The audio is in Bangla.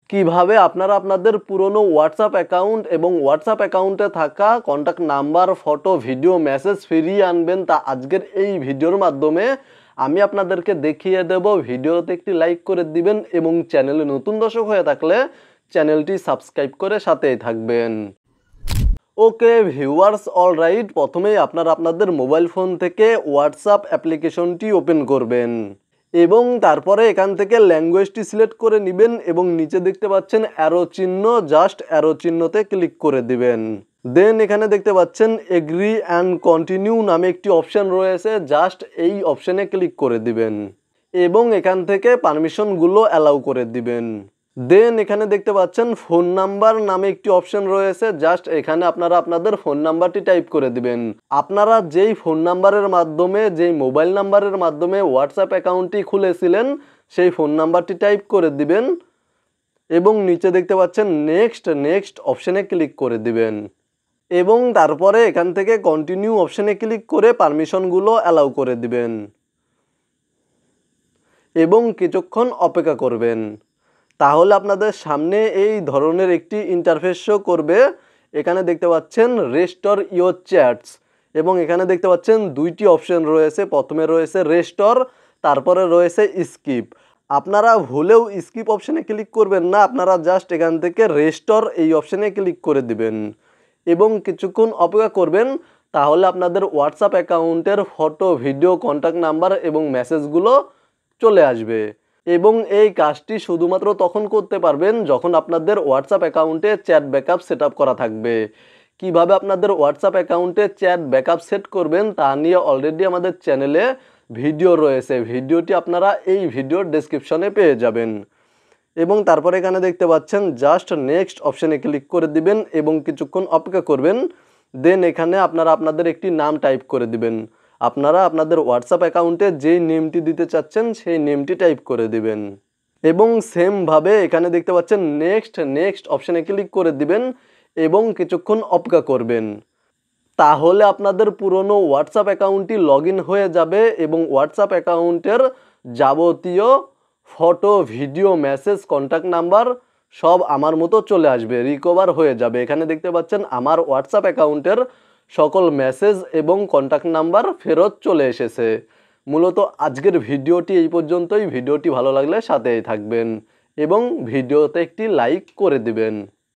কিভাবে আপনারা আপনাদের পুরনো হোয়াটসঅ্যাপ অ্যাকাউন্ট এবং হোয়াটসঅ্যাপ অ্যাকাউন্টে থাকা contact number, photo, video, message ফিরিয়ে আনবেন তা আজকের এই ভিডিওর মাধ্যমে আমি আপনাদেরকে দেখিয়ে দেব। ভিডিওতে একটি লাইক করে দিবেন এবং চ্যানেলে নতুন দর্শক হয়ে থাকলে চ্যানেলটি সাবস্ক্রাইব করে সাথেই থাকবেন। ওকে ভিউয়ার্স, অলরাইট, প্রথমেই আপনারা আপনাদের মোবাইল ফোন থেকে হোয়াটসঅ্যাপ অ্যাপ্লিকেশনটি ওপেন করবেন এবং তারপরে এখান থেকে ল্যাঙ্গুয়েজটি সিলেক্ট করে নেবেন এবং নিচে দেখতে পাচ্ছেন অ্যারো চিহ্ন, জাস্ট অ্যারো চিহ্নতে ক্লিক করে দিবেন। দেন এখানে দেখতে পাচ্ছেন এগ্রি অ্যান্ড কন্টিনিউ নামে একটি অপশান রয়েছে, জাস্ট এই অপশানে ক্লিক করে দিবেন এবং এখান থেকে পারমিশনগুলো অ্যালাউ করে দিবেন। দেন এখানে দেখতে পাচ্ছেন ফোন নাম্বার নামে একটি অপশন রয়েছে, জাস্ট এখানে আপনারা আপনাদের ফোন নাম্বারটি টাইপ করে দিবেন। আপনারা যেই ফোন নাম্বারের মাধ্যমে, যেই মোবাইল নাম্বারের মাধ্যমে হোয়াটসঅ্যাপ অ্যাকাউন্টটি খুলেছিলেন সেই ফোন নাম্বারটি টাইপ করে দিবেন এবং নিচে দেখতে পাচ্ছেন নেক্সট অপশানে ক্লিক করে দিবেন এবং তারপরে এখান থেকে কন্টিনিউ অপশানে ক্লিক করে পারমিশনগুলো অ্যালাউ করে দিবেন এবং কিছুক্ষণ অপেক্ষা করবেন। তাহলে আপনাদের সামনে এই ধরনের একটি ইন্টারফেস শো করবে। এখানে দেখতে পাচ্ছেন রেস্টোর ইওর চ্যাটস এবং এখানে দেখতে পাচ্ছেন দুইটি অপশন রয়েছে। প্রথমে রয়েছে রেস্টোর, তারপরে রয়েছে স্কিপ। আপনারা ভুলেও স্কিপ অপশানে ক্লিক করবেন না, আপনারা জাস্ট এখান থেকে রেস্টোর এই অপশানে ক্লিক করে দিবেন এবং কিছুক্ষণ অপেক্ষা করবেন। তাহলে আপনাদের হোয়াটসঅ্যাপ অ্যাকাউন্টের ফটো, ভিডিও, কন্ট্যাক্ট নাম্বার এবং মেসেজগুলো চলে আসবে এবং এই কাজটি শুধুমাত্র তখন করতে পারবেন যখন আপনাদের হোয়াটসঅ্যাপ অ্যাকাউন্টে চ্যাট ব্যাকআপ সেট আপ করা থাকবে। কিভাবে আপনাদের হোয়াটসঅ্যাপ অ্যাকাউন্টে চ্যাট ব্যাকআপ সেট করবেন তা নিয়ে অলরেডি আমাদের চ্যানেলে ভিডিও রয়েছে, ভিডিওটি আপনারা এই ভিডিওর ডেসক্রিপশনে পেয়ে যাবেন এবং তারপরে এখানে দেখতে পাচ্ছেন জাস্ট নেক্সট অপশানে ক্লিক করে দিবেন এবং কিছুক্ষণ অপেক্ষা করবেন। দেন এখানে আপনারা আপনাদের একটি নাম টাইপ করে দিবেন। আপনারা আপনাদের হোয়াটসঅ্যাপ অ্যাকাউন্টে যেই নেমটি দিতে চাচ্ছেন সেই নেমটি টাইপ করে দিবেন এবং সেমভাবে এখানে দেখতে পাচ্ছেন নেক্সট অপশানে ক্লিক করে দিবেন এবং কিছুক্ষণ অপেক্ষা করবেন। তাহলে আপনাদের পুরনো হোয়াটসঅ্যাপ অ্যাকাউন্টটি লগ ইন হয়ে যাবে এবং হোয়াটসঅ্যাপ অ্যাকাউন্টের যাবতীয় photo, video, message, contact number সব আমার মতো চলে আসবে, রিকভার হয়ে যাবে। এখানে দেখতে পাচ্ছেন আমার হোয়াটসঅ্যাপ অ্যাকাউন্টের সকল মেসেজ এবং কন্ট্যাক্ট নাম্বার ফেরত চলে এসেছে। মূলত আজকের ভিডিওটি এই পর্যন্তই। ভিডিওটি ভালো লাগলে সাথেই থাকবেন এবং ভিডিওতে একটি লাইক করে দিবেন।